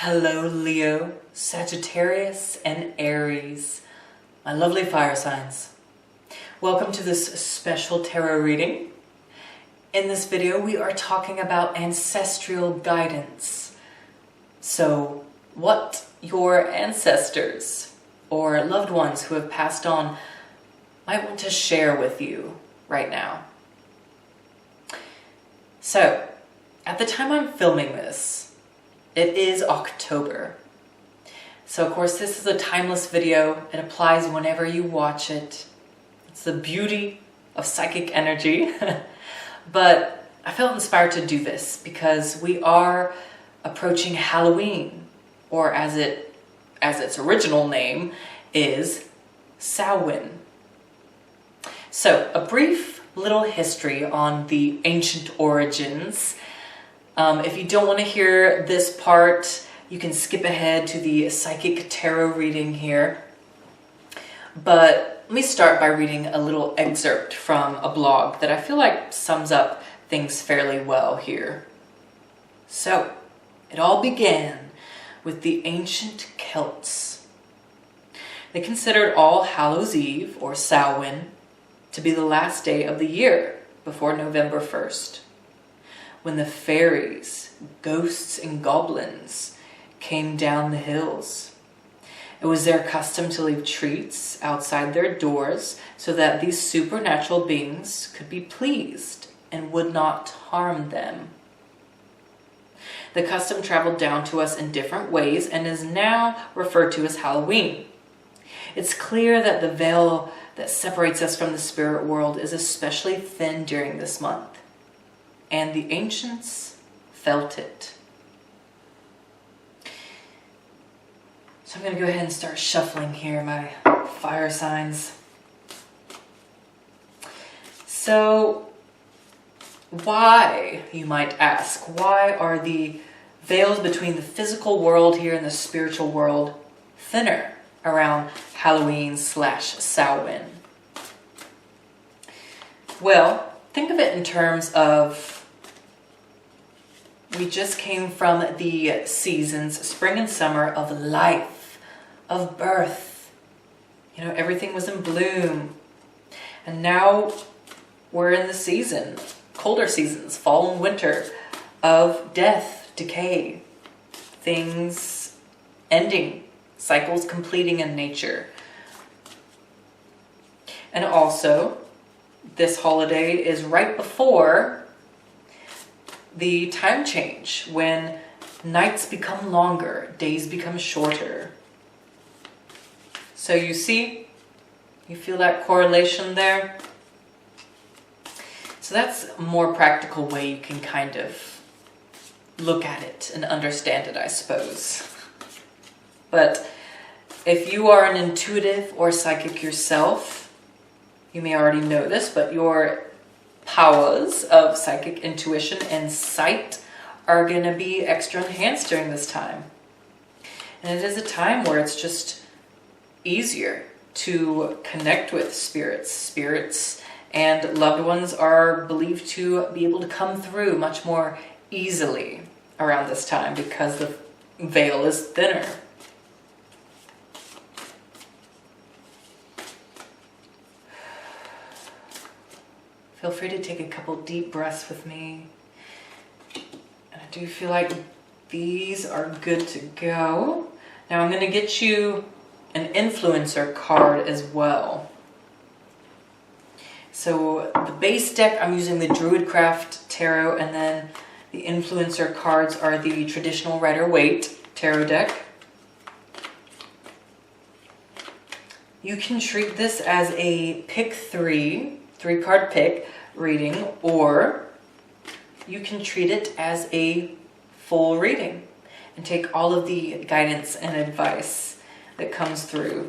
Hello Leo, Sagittarius, and Aries, my lovely fire signs. Welcome to this special tarot reading. In this video we are talking about ancestral guidance. So what your ancestors or loved ones who have passed on might want to share with you right now. So at the time I'm filming this, it is October. So of course this is a timeless video. It applies whenever you watch it. It's the beauty of psychic energy. But I felt inspired to do this because we are approaching Halloween, or as its original name is Samhain. So a brief little history on the ancient origins. If you don't want to hear this part, you can skip ahead to the psychic tarot reading here. But let me start by reading a little excerpt from a blog that I feel like sums up things fairly well here. So, it all began with the ancient Celts. They considered All Hallows Eve, or Samhain, to be the last day of the year before November 1st. When the fairies, ghosts, and goblins came down the hills. It was their custom to leave treats outside their doors so that these supernatural beings could be pleased and would not harm them. The custom traveled down to us in different ways and is now referred to as Halloween. It's clear that the veil that separates us from the spirit world is especially thin during this month. And the ancients felt it. So I'm going to go ahead and start shuffling here my fire signs. So why, you might ask, why are the veils between the physical world here and the spiritual world thinner around Halloween/Samhain? Well, think of it in terms of, we just came from the seasons, spring and summer, of life, of birth. You know, everything was in bloom. And now we're in the season, colder seasons, fall and winter, of death, decay, things ending, cycles completing in nature. And also, this holiday is right before the time change, when nights become longer, days become shorter. So you see, you feel that correlation there? So that's a more practical way you can kind of look at it and understand it, I suppose. But if you are an intuitive or psychic yourself, you may already know this, but your powers of psychic intuition and sight are going to be extra enhanced during this time. And it is a time where it's just easier to connect with spirits. Spirits and loved ones are believed to be able to come through much more easily around this time because the veil is thinner. Feel free to take a couple deep breaths with me. And I do feel like these are good to go. Now I'm going to get you an influencer card as well. So the base deck, I'm using the Druidcraft Tarot, and then the influencer cards are the traditional Rider-Waite Tarot deck. You can treat this as a pick three-card pick reading, or you can treat it as a full reading and take all of the guidance and advice that comes through.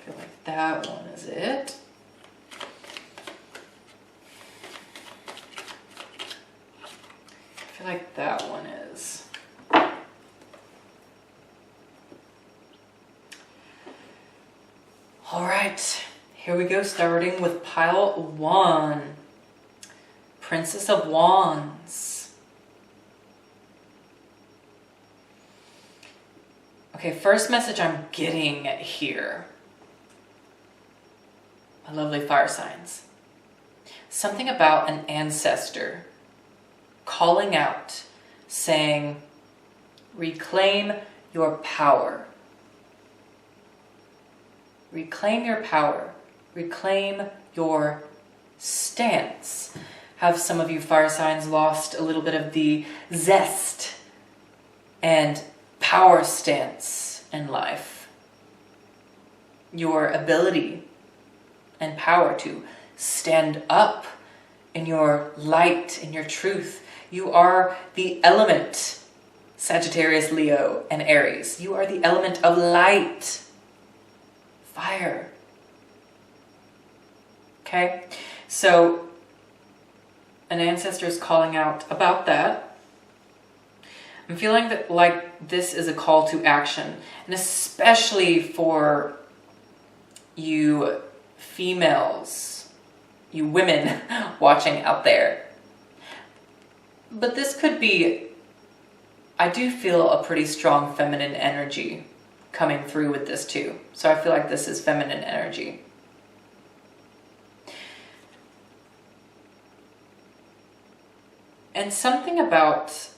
I feel like that one is it. I feel like that one is. All right, here we go, starting with pile 1. Princess of Wands. Okay, first message I'm getting here. My lovely fire signs. Something about an ancestor calling out, saying, reclaim your power. Reclaim your power. Reclaim your stance. Have some of you fire signs lost a little bit of the zest and power stance in life? Your ability and power to stand up in your light, in your truth. You are the element, Sagittarius, Leo, and Aries. You are the element of light. Fire. Okay? So, an ancestor is calling out about that. I'm feeling that like this is a call to action, and especially for you females, you women watching out there. But this could be, I do feel a pretty strong feminine energy coming through with this too. So I feel like this is feminine energy. And something about,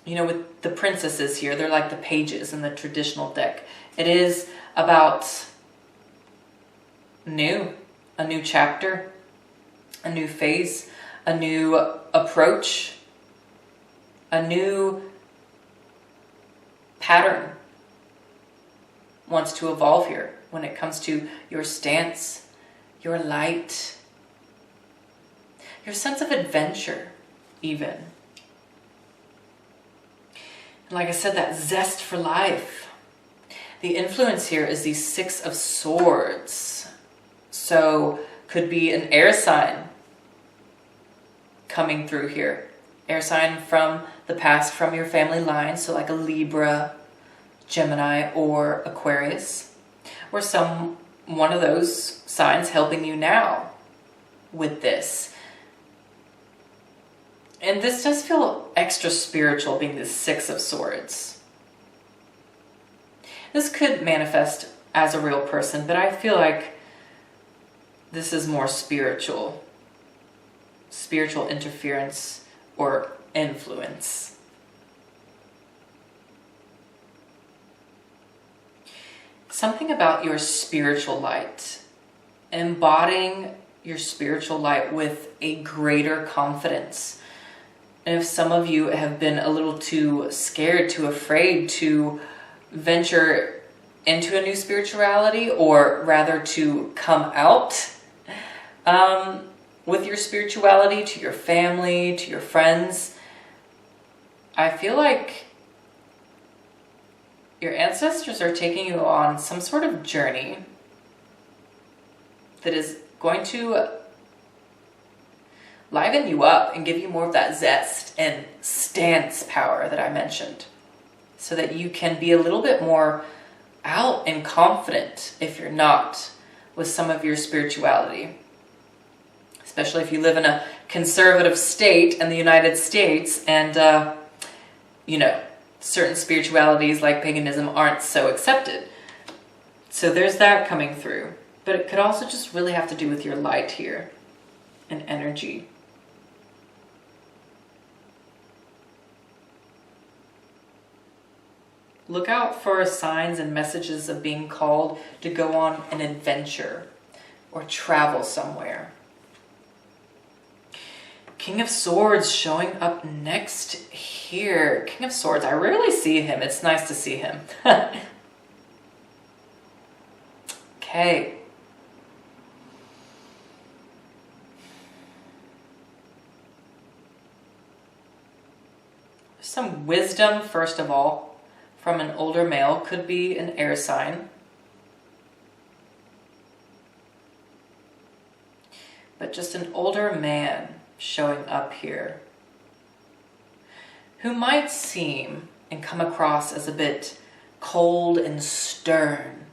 you know, with the princesses here, they're like the pages in the traditional deck. It is about a new chapter, a new phase, a new approach, a new pattern wants to evolve here when it comes to your stance, your light, your sense of adventure even. And like I said, that zest for life. The influence here is the 6 of Swords. So could be an air sign coming through here. Air sign from the past, from your family line. So like a Libra, Gemini, or Aquarius. Or one of those signs helping you now with this. And this does feel extra spiritual, being the 6 of Swords. This could manifest as a real person, but I feel like this is more spiritual. Spiritual interference or influence. Something about your spiritual light. Embodying your spiritual light with a greater confidence. And if some of you have been a little too scared, too afraid to venture into a new spirituality, or rather to come out with your spirituality to your family, to your friends, I feel like your ancestors are taking you on some sort of journey that is going to liven you up and give you more of that zest and stance power that I mentioned, so that you can be a little bit more out and confident if you're not with some of your spirituality. Especially if you live in a conservative state in the United States and, you know, certain spiritualities like paganism aren't so accepted. So there's that coming through. But it could also just really have to do with your light here and energy. Look out for signs and messages of being called to go on an adventure or travel somewhere. King of Swords showing up next here. King of Swords, I rarely see him. It's nice to see him. Okay. Some wisdom, first of all, from an older male. Could be an air sign. But just an older man showing up here, who might seem and come across as a bit cold and stern.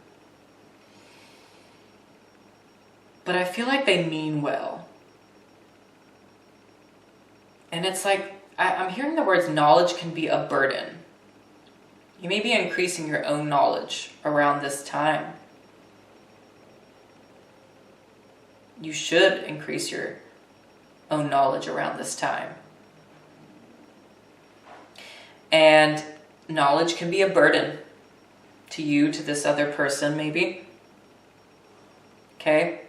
but I feel like they mean well. And it's like, I'm hearing the words knowledge can be a burden. You may be increasing your own knowledge around this time. You should increase your own knowledge around this time. And knowledge can be a burden to you, to this other person maybe. Okay?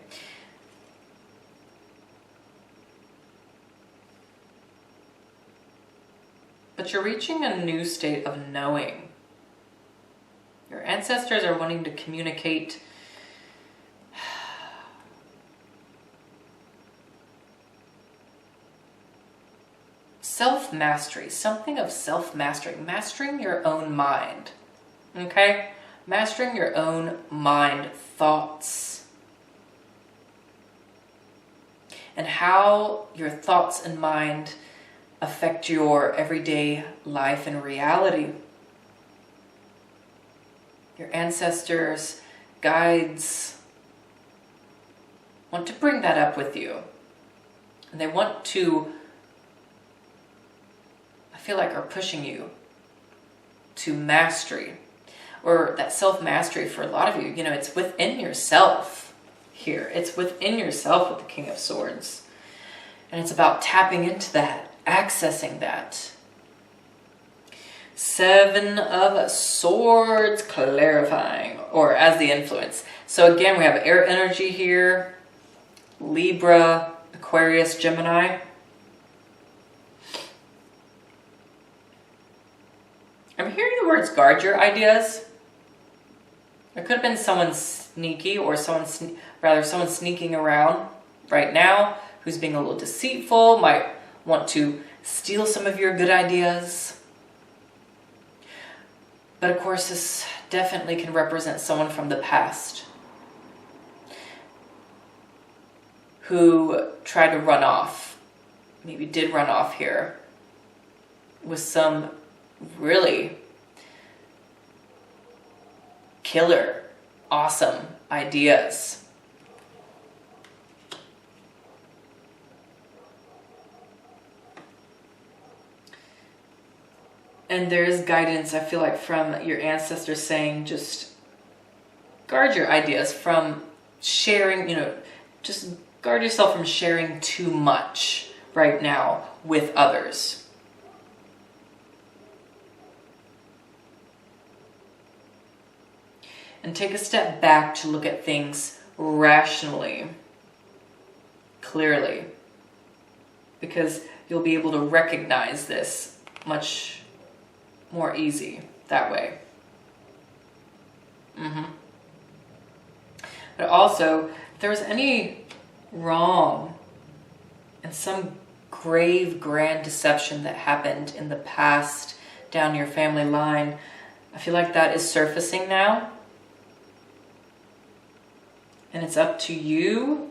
But you're reaching a new state of knowing. Your ancestors are wanting to communicate self-mastery, something of self-mastery, mastering your own mind, okay? Mastering your own mind, thoughts, and how your thoughts and mind affect your everyday life and reality. Your ancestors, guides, want to bring that up with you. And they want to, I feel like, are pushing you to mastery, or that self-mastery for a lot of you. You know, it's within yourself here. It's within yourself with the King of Swords. And it's about tapping into that, accessing that. Seven of Swords, clarifying, or as the influence. So again, we have air energy here, Libra, Aquarius, Gemini. I'm hearing the words guard your ideas. There could have been someone sneaky, or someone sneaking around right now who's being a little deceitful, might want to steal some of your good ideas. But of course, this definitely can represent someone from the past who tried to run off, maybe did run off here with some really killer, awesome ideas. And there is guidance, I feel like, from your ancestors saying, just guard your ideas from sharing, you know, just guard yourself from sharing too much right now with others. And take a step back to look at things rationally, clearly, because you'll be able to recognize this much more easy that way. But also, if there was any wrong and some grave, grand deception that happened in the past down your family line, I feel like that is surfacing now. And it's up to you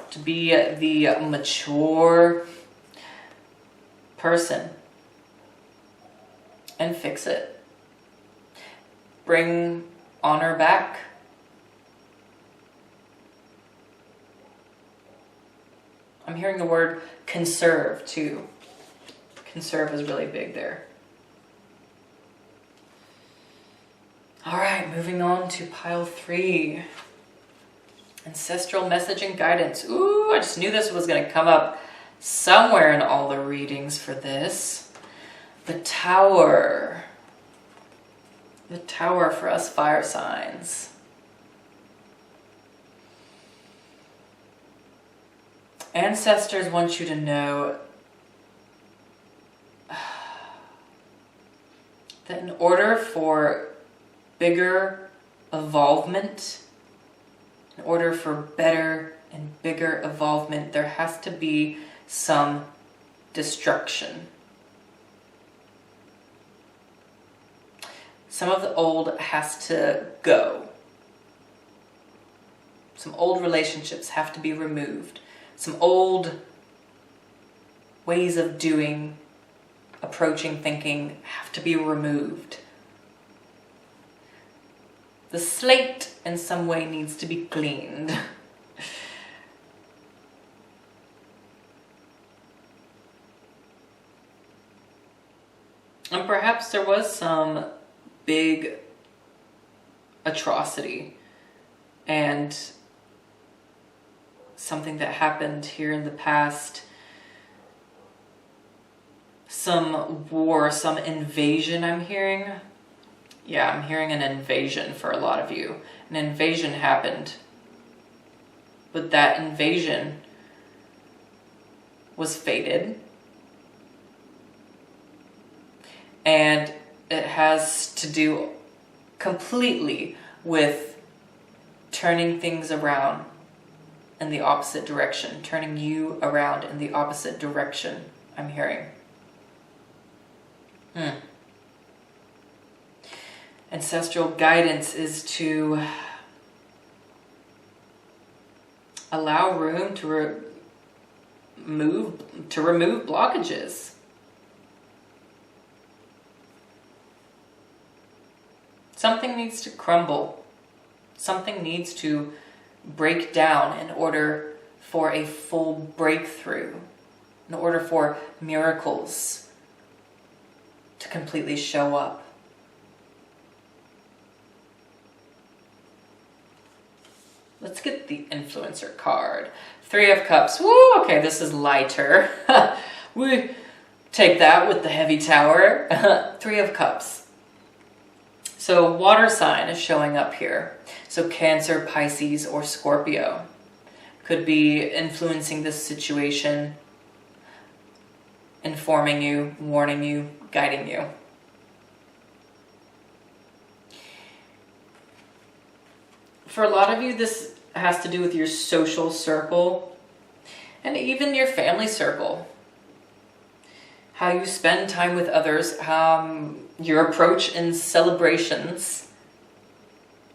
to be the mature person and fix it. Bring honor back. I'm hearing the word conserve too. Conserve is really big there. All right, moving on to pile 3. Ancestral message and guidance. Ooh, I just knew this was going to come up somewhere in all the readings for this. The Tower. The Tower for us fire signs. Ancestors want you to know that in order for bigger evolvement, in order for better and bigger evolvement, there has to be some destruction. Some of the old has to go. Some old relationships have to be removed. Some old ways of doing, approaching, thinking have to be removed. The slate in some way needs to be cleaned. perhaps there was some big atrocity and something that happened here in the past. Some war, some invasion I'm hearing. Yeah, I'm hearing an invasion for a lot of you. An invasion happened. But that invasion was fated. And it has to do completely with turning things around in the opposite direction. Turning you around in the opposite direction, I'm hearing. Ancestral guidance is to allow room to remove blockages. Something needs to crumble. Something needs to break down in order for a full breakthrough, in order for miracles to completely show up. Let's get the influencer card. 3 of Cups. Woo, okay, this is lighter. We take that with the heavy tower. 3 of Cups. So water sign is showing up here. So Cancer, Pisces, or Scorpio could be influencing this situation, informing you, warning you, guiding you. For a lot of you, this has to do with your social circle and even your family circle. How you spend time with others, your approach in celebrations,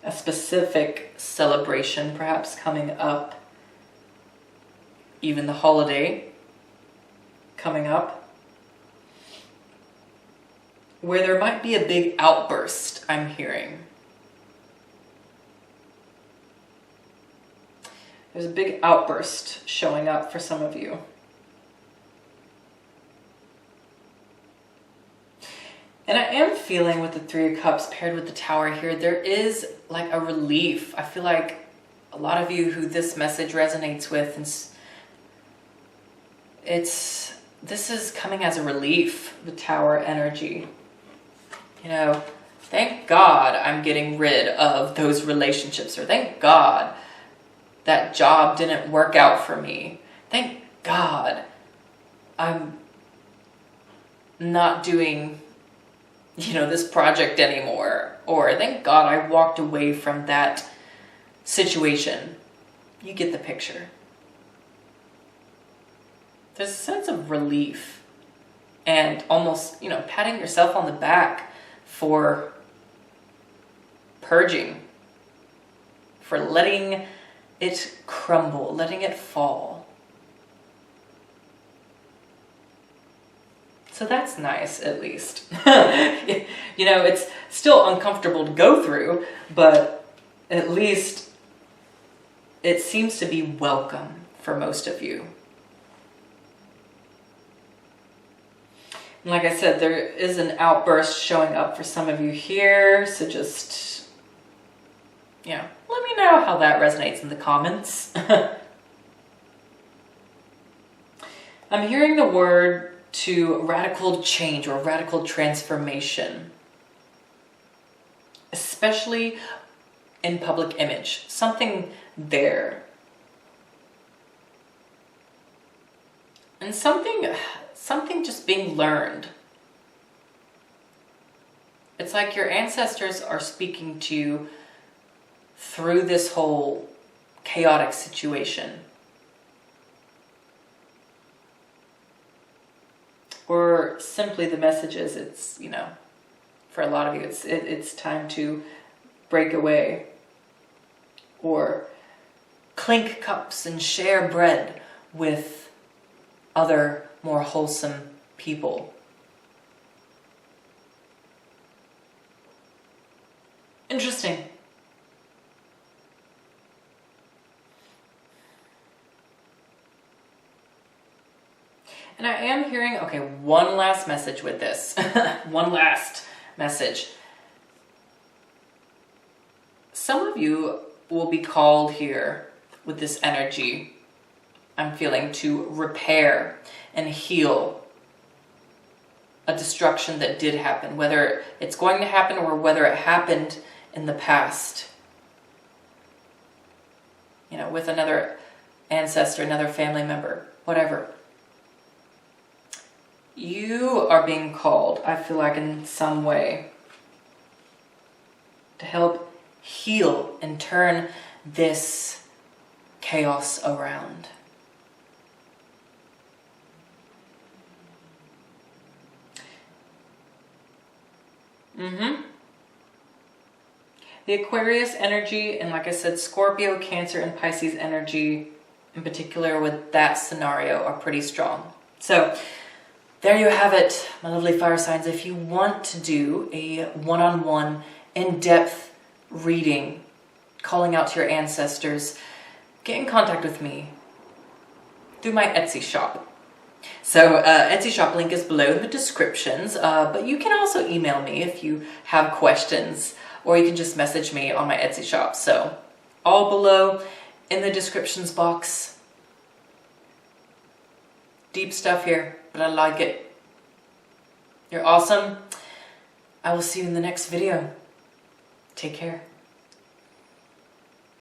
a specific celebration perhaps coming up, even the holiday coming up, where there might be a big outburst, I'm hearing. There's a big outburst showing up for some of you. And I am feeling with the 3 of Cups paired with the Tower here, there is like a relief. I feel like a lot of you who this message resonates with, this is coming as a relief, the Tower energy. You know, thank God I'm getting rid of those relationships, or thank God that job didn't work out for me. Thank God I'm not doing, this project anymore. Or thank God I walked away from that situation. You get the picture. There's a sense of relief and almost, patting yourself on the back for purging, for letting it crumble, letting it fall. So that's nice, at least. It's still uncomfortable to go through, but at least it seems to be welcome for most of you. And like I said, there is an outburst showing up for some of you here, so just, let me know how that resonates in the comments. I'm hearing the word to radical change or radical transformation, especially in public image. Something there. And something just being learned. It's like your ancestors are speaking to you through this whole chaotic situation. Or simply the message is, it's, for a lot of you, it's time to break away. Or clink cups and share bread with other more wholesome people. Interesting. And I am hearing, okay, one last message with this. One last message. Some of you will be called here with this energy, I'm feeling, to repair and heal a destruction that did happen, whether it's going to happen or whether it happened in the past. You know, with another ancestor, another family member, whatever. You are being called, I feel like, in some way to help heal and turn this chaos around. The Aquarius energy, and like I said, Scorpio, Cancer, and Pisces energy in particular with that scenario are pretty strong. So there you have it, my lovely fire signs. If you want to do a one-on-one, in-depth reading, calling out to your ancestors, get in contact with me through my Etsy shop. So Etsy shop link is below in the descriptions, but you can also email me if you have questions, or you can just message me on my Etsy shop. So all below in the descriptions box. Deep stuff here, but I like it. You're awesome. I will see you in the next video. Take care.